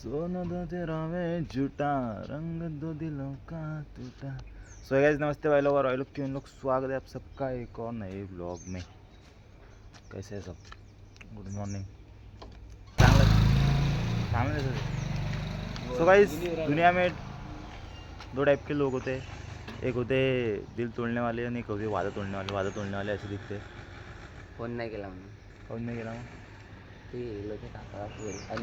सोना दो तेरा में झूठा रंग दो दिलों का टूटा। सो गाइस नमस्ते भाई लोग और भाई लोग क्यों लोग स्वागत है आप सबका एक और नए ब्लॉग में। कैसे है सब? Good morning. सो गाइस दुनिया में दो टाइप के लोग होते हैं, एक होते दिल तोड़ने वाले और एक होते वादा तोड़ने वाले। वादा तोड़ने वाले ऐसे दिखते। फोन नाही केला फोन नाही केला मग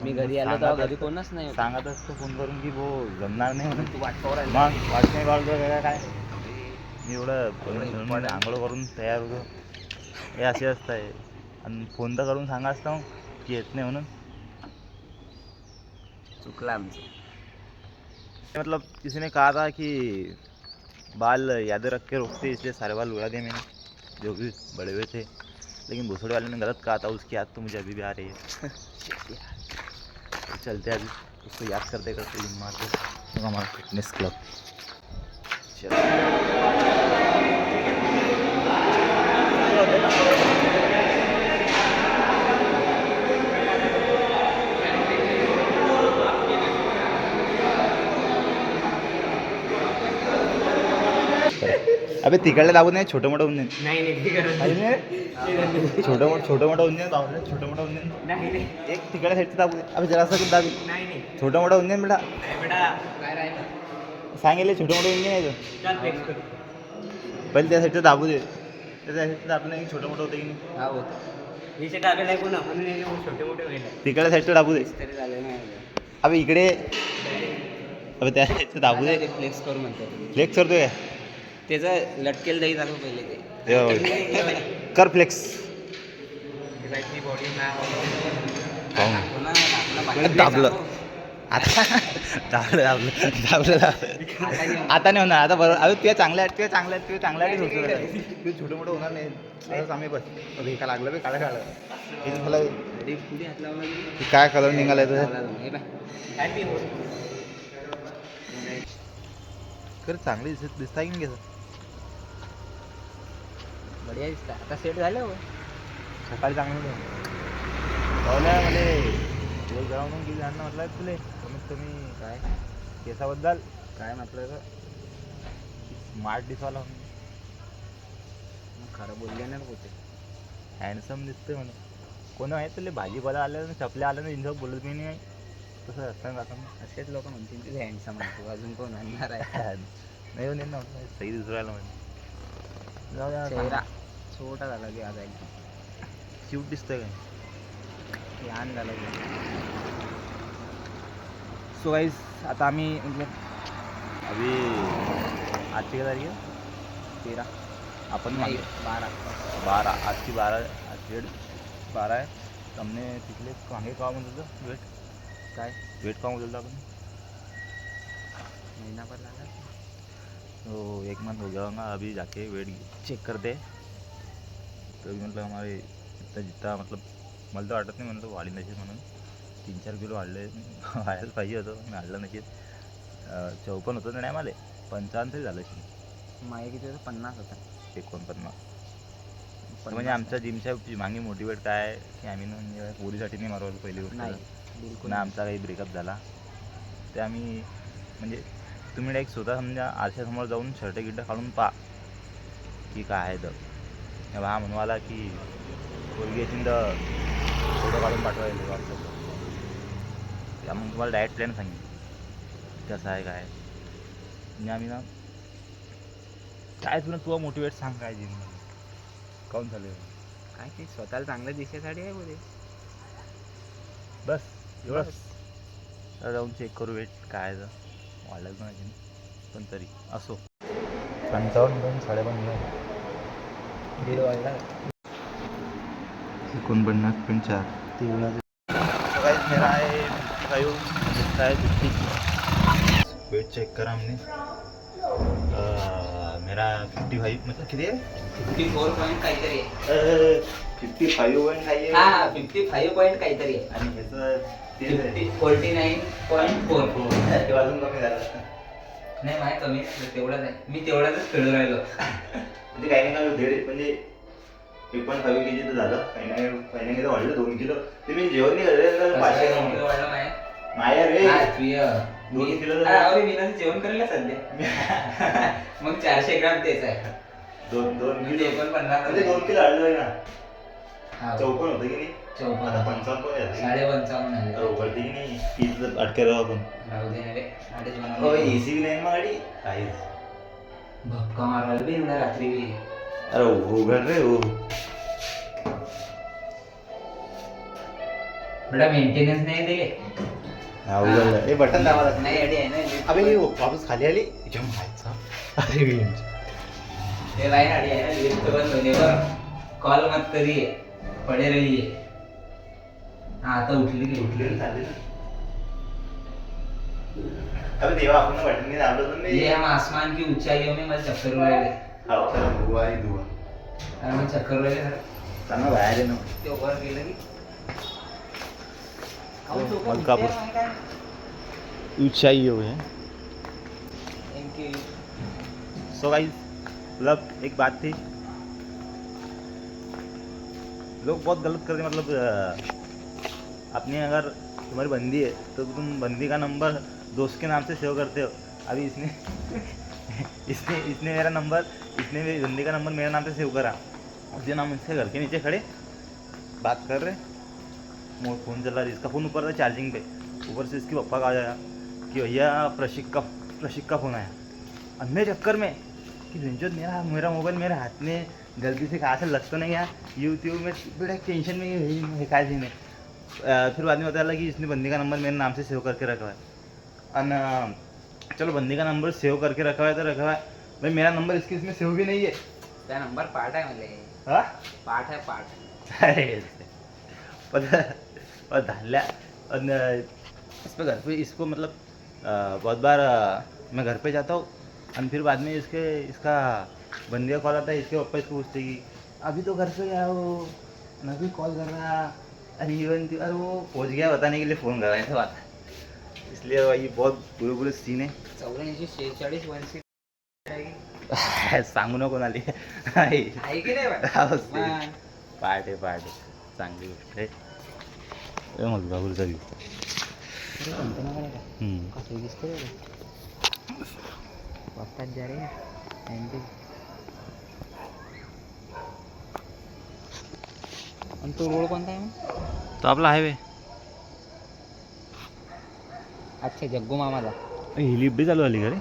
मी घरी आलो तेव्हा घरी कोणच नाही. सांगत असतो फोन करून की वो जमणार नाही म्हणून तू वाट मग वाट नाही कॉल काय मी एवढं आंघोळ करून तयार होतो हे असे असतं आहे. आणि फोन तर करून सांगा असता मग की येत नाही म्हणून. चुकला आमचं. मतलब किसी ने कहा था कि बाल याद रख के रोकते इसलिए सारे बाल उड़ा दिए मैंने जो भी बड़े हुए थे, लेकिन भोसड़े वाले ने गलत कहा था। उसकी याद तो मुझे अभी भी आ रही है। तो चलते अभी उसको याद करते करते जिम मारते तो हमारा फिटनेस क्लब। अबे तिकडले दाबून नाही, छोटं मोठं होऊन नाही छोटं मोठं होऊन दाबलं, छोटं मोठं होऊन नाही एक तिकडल्या साईडचं दाबू दे. अबे जरासं कुठं दाबी नाही छोटं मोठं होऊन बेटा काय राहिलं सांगितले छोटं मोठं होऊन नाही. पहिले त्या साईडचं दाबू दे. त्या साईडचं दाबलं एक छोटं मोठं होतं की नाही. हा होतं विषय टाकायला ऐकू ना म्हणून छोटे मोठे व्हायला तिकडल्या साईडचं दाबू दे. तरी झालं नाही. अबे इकडे अबे त्या साईडचं दाबू दे. फ्लेक्स करू म्हणतो फ्लेक्स करतोय काय? त्याचं लटकेल दही दाखव पहिले ते कर फ्लेक्स. दाबलं आता दाबलं आता नाही होणार. आता बरोबर अरे तुझ्या चांगल्या तू छोटं मोठं होणार नाही. असंच आम्ही बस हे का लागलं बे काळं काळं हे झालं. पुढे हात लावला काय कलर निघालाय तर कर चांगली दिसता की नाही कसं बढिया दिसतं. आता सेट झालं हो. सकाळी चांगलं होतं मला ग्राउंड गेली अन्न म्हटलं तुले कमीत कमी काय केसाबद्दल काय म्हटलं तर स्मार्ट दिसायला खरं बोलले ना होते. हँडसम दिसतोय म्हणून. कोण आहे तुला भाजीपाला आलं ना चपल्या आलं ना इंजॉय बोलत मी नाही तसं असतं का? असेच लोक म्हणतील तुझे हँडसम म्हणतो अजून कोण आणणार आहे. नाही येऊन ना सही दिसू राहिला म्हणजे चेहरा छोटा झाला की आता क्यूट दिसतोय काय लहान झाला की. सो गाइस आता आम्ही मतलब अभी आजची काय तारीख आहे? 13 आपण नाही मागे 12 आजची 12 आज 12 आहे. हमने पिछले मागे का म्हणत होतं वेट काय वेट का म्हणत होतं आपण महिनाभर लागला. तो 1 मंथ हो गया होगा. अभी जाके वेट चेक कर दे तो मतलब हमारे जितना मतलब मला तर वाटत नाही म्हणलं वाढी नशील म्हणून 3-4 किलो वाढायला पाहिजे होतं. मी वाढलं नशील. 54 होतं नाही मला 55 तरी झालं असेल. मागे किती होतं 50 होता 49. म्हणजे आमच्या जिमच्या मागे मोटिवेट काय आहे की आम्ही म्हणजे पोरीसाठी नाही मारवलं पहिली गोष्ट नाही बिलकुल ना. आमचा काही ब्रेकअप झाला ते आम्ही म्हणजे तुम्ही डायरेक्ट स्वतः समजा आरशासमोर जाऊन शर्ट गिड्ड काढून पहा की काय आहे तर हा म्हणवाला की पोरगी असेल तर फोटो काढून पाठवायला व्हॉट्सअपवर. त्यामुळे तुम्हाला डायरेक्ट प्लॅन सांगेन कसं आहे काय म्हणजे आम्ही ना काय तुला मोटिवेट सांग काय जिम काऊन झालं काय ते स्वतःला चांगलं दिसायसाठी आहे बोले बस एवढंच. तर जाऊन चेक करू वेट काय तर वाढलं पण असेल पण तरी असो 55 52 दीड वाढला 49.4 मेरा है 55 है 50. वेट चेक करा हमने मेरा 55 मतलब किती आहे 54 पॉईंट काहीतरी आहे. 55 पॉईंट काही आहे. हा 55 पॉईंट काहीतरी आहे आणि ह्याचं 49.4 ते वाजून कमी झालं. नाही माहिती कमी तेवढंच आहे. मी तेवढ्याच खेळून राहिलो. म्हणजे काही नाही का म्हणजे 1.5 kg तर झालं. काही नाही वाढलं 2 किलो. ते मी जेवण नाही करत 500 किलो वाढलं नाही माया रे हा, प्रिय. 2 किलो अरे मी जेवण करेल सध्या. मग 400 ग्राम तेच आहे. 2 म्हणजे किलो 49 म्हणजे 2 किलो हळद आहे ना. हा, 54 होतं की नाही. 54. आता 55 पण आहे. 55.5 झाले. उघडते की नाही 30 अटके राहू आपण. राहू दे ना रे. अडीच हो बनवले. एसी बी नाही ना गाडी काहीच. धक्का मारायला बी एवढ्या रात्री बी. अरे उघड रे हो. बेटा मेंटेनन्स नाही दिले. हा उघडलं. हे बटन दाबा लागतं. नाही अडी आहे ना. अबे वापस खाली आली जम व्हायचा. अरे रेंज ते लाईन अडी आहे ना. लिफ्ट बंद होणे बरं. कॉल मत करिए. पडे रहिए. हा आता उठली की उठलेली चालली ना. अबे देवा आपण बटन नाही दाबलं तर ये हम आसमान की ऊंचाइयों में मला चक्कर राहिले. हा चला दुआ ही दुआ. अरे मला चक्कर राहिले सर. चांगला बाहेर आहे ना. ते वर गेलं की मलकापूर. ऊंचाई हो है. थँक्यू. सो गाइस मतलब एक बात थी, लोग बहुत गलत करते मतलब अपनी अगर तुम्हारी बंदी है तो तुम बंदी का नंबर दोस्त के नाम से सेव करते हो. अभी इसने इसने मेरा नंबर, इसने मेरी बंदी का नंबर मेरे नाम से सेव करा. उसके नाम इसके घर के नीचे खड़े बात कर रहे. फ़ोन चल रहा है, इसका फ़ोन ऊपर था चार्जिंग पे. ऊपर से इसके पापा का आ जाया कि भैया प्रशिक का फ़ोन आया. अब मेरे चक्कर में कि जो मेरा मोबाइल मेरे हाथ में गलती से कहाँ से लग तो नहीं गया. यूट्यूब में बड़ा टेंशन में काय सीन है. फिर बाद में पता लगा कि इसने बंदी का नंबर मेरे नाम से सेव करके रखा है. और चलो बंदी का नंबर सेव करके रखा है तो रखा है भाई, मेरा नंबर इसके इसमें सेव भी नहीं है. त्या नंबर पाठ आहे मला. हाँ पाठ आहे पाठ. अरे और धाल्या और इस पे घर पे इसको मतलब बहुत बार मैं घर पे जाता हूँ और फिर बाद में इसका बंदी का कॉल आता है. इसके पापा इसको पूछते कि अभी तो घर पे गया वो न भी कॉल कर रहा. अरे इवन अरे वो पहुँच गया बताने के लिए फ़ोन कर रहा है ऐसा बात है. इसलिए भाई बहुत बुरे सीन है. 84 46 1 सांगू नको कोणाली. आहे की नाही बा? पाठ आहे चांगली गोष्ट आहे. मग बाबूचा व्यू कसं दिसतंय वाटतात जा रे. आणि तो रोड कोणता आहे मग? तो आपला हायवे. अच्छा जग्गू मामाला. ही लिफ्ट बी चालू झाली का रे.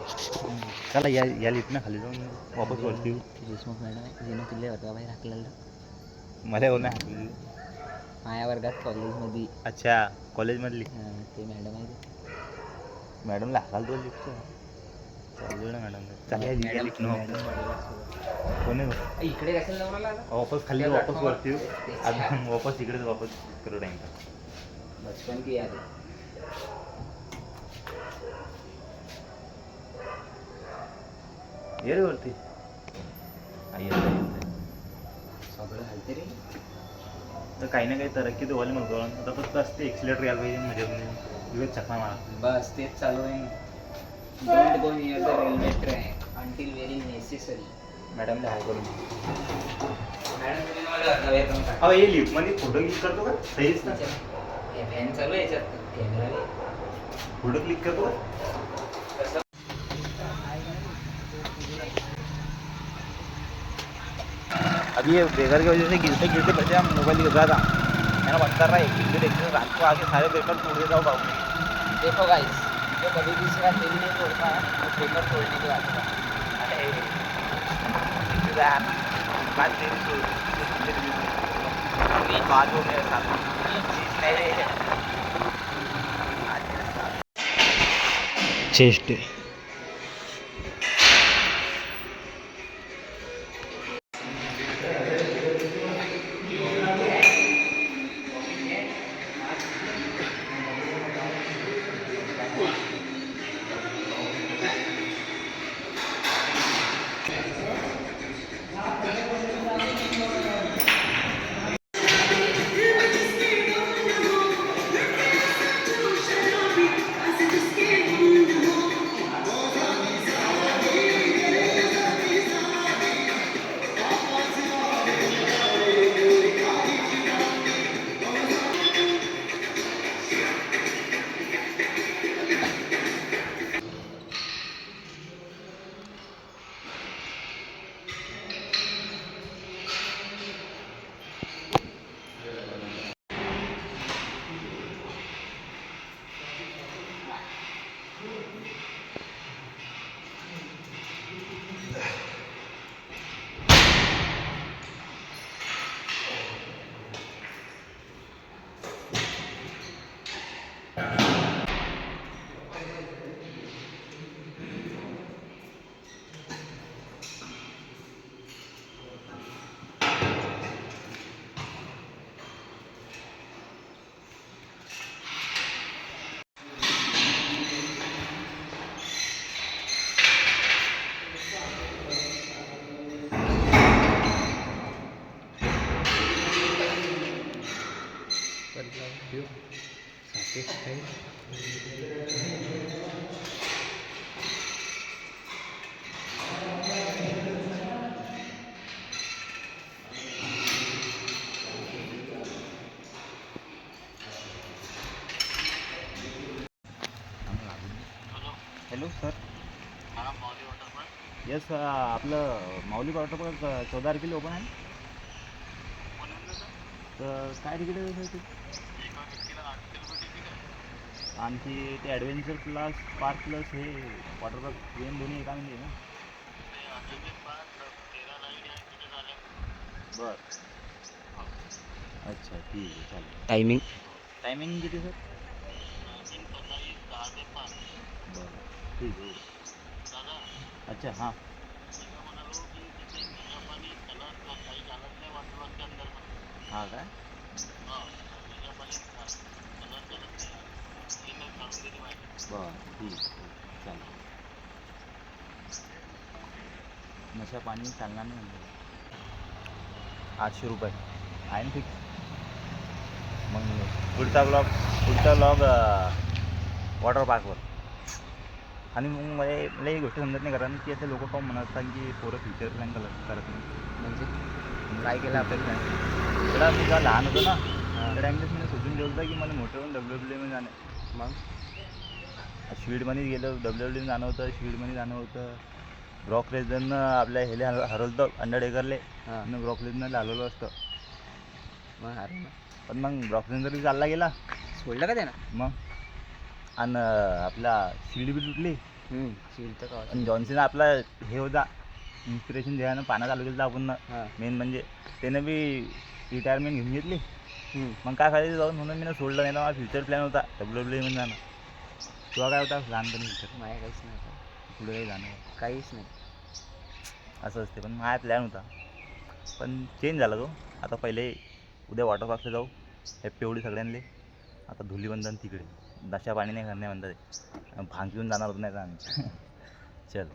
चला या लिफ्टनं खाली जाऊन वापस वरती. देशमुख मॅडम आहे जिनं तुला होता बाहेर हाकलेलं. मला येऊ नाही. माझ्या वर्गात कॉलेजमध्ये. अच्छा कॉलेजमधली ते मॅडम आहे. मॅडमला हाकाल तो लिफ्टचं चालू ना मॅडम. चालेल लिफ्ट न कोणी इकडे कशाला लावला आता? वापस खाली वापस वरती अजून वापस इकडेच वापस करू टाइम. बचपन की याद. ये रे वरती. सगळं हलते रे. तर काही ना काही तरक्की तर व्हायला नको. आता फक्त असते एक्सिलेटर यायला पाहिजे म्हणजे दिवस चकमा मारा. बस तेच चालू आहे. Don't go near the railway track until very necessary. मॅडमला हाय करून. मॅडम तुम्ही मला नव्हे करून टाका. अहो हे लिफ्ट मध्ये फोटो क्लिक करतो का सहीच ना. हे फॅन चालू आहे याच्यात कॅमेरा. फोटो क्लिक करतो का. अभी ये बेघर की वजह से गिरते बचे हम. मोबाइल गिर रहा था मैंने बंद कर रहा है. एक दिन देखते रात को आके सारे पेपर तोड़ देता हूँ बाबू. देखो गाइस जो कभी किसी का दिल नहीं तोड़ता है वो पेपर तोड़ने के बाद बात बात हो मेरे साथ. Chest hello sir. येस आपलं माऊली वॉटर पार्क 14 तारखेला ओपन आहे. तर काय तिकीट आहे सर ते? आणखी ते ॲडव्हेंचर प्लस पार्क प्लस हे वॉटर पार्क दोन्ही एकामध्ये आहे ना? बरं. अच्छा ठीक आहे चालेल. टायमिंग टायमिंग किती सर? बरं ठीक आहे. अच्छा हां. हां काय? बरं ठीक आहे चालेल. नशा पाणी चालणार नाही म्हणजे 800 रुपये आहे ना फिक्स. मग पुढचा ब्लॉग वॉटर पार्कवर. आणि मग मला ही गोष्ट समजत नाही कारण की असे लोक काहून म्हणत असतात की पोरं फ्युचर प्लॅन करत नाही. म्हणजे काय केलं आपण? त्याला मी जेव्हा लहान होतो ना त्या टाईमलाच मी सोचून ठेवलं होतं की मला मोठं होऊन WWEमध्ये जाणं आहे. मग स्पीडमध्ये गेलं, WWEमध्ये जाणं होतं, स्पीडमध्ये जाणं होतं. ब्रॉक लेझननं आपल्या ह्याला हरवलं होतं अंडरटेकरले. आणि ब्रॉक लेझनरला हरवलं असतं. मग अरे ना पण मग ब्रॉक लेझनर चालला गेला सोडलं का त्यानं? मग. आणि आपला शिडी बी तुटली. शिल तर का आणि जॉन्सन आपला हे होता इन्स्पिरेशन द्यायनं पाण्यात चालू केलं आपण मेन म्हणजे त्यानं बी रिटायरमेंट घेऊन घेतली. मग काय फायदा जाऊन म्हणून मी सोडलं. नाही तर माझा फ्युचर प्लॅन होता WWEमध्ये जाणं. तुला काय होता लहानपणी फ्युचर? माझ्या काहीच नाही आता. पुढे काही जाणं काहीच नाही. असं असते. पण माझा प्लॅन होता पण चेंज झाला तो. आता पहिले उद्या वॉटर पार्कला जाऊ हॅप्पी होळी सगळ्यांना. आता धुलीवंदन तिकडे नशा पाणी नाही करणे म्हणतात. भांग घेऊन जाणार होतो नाही तर आम्ही. चल.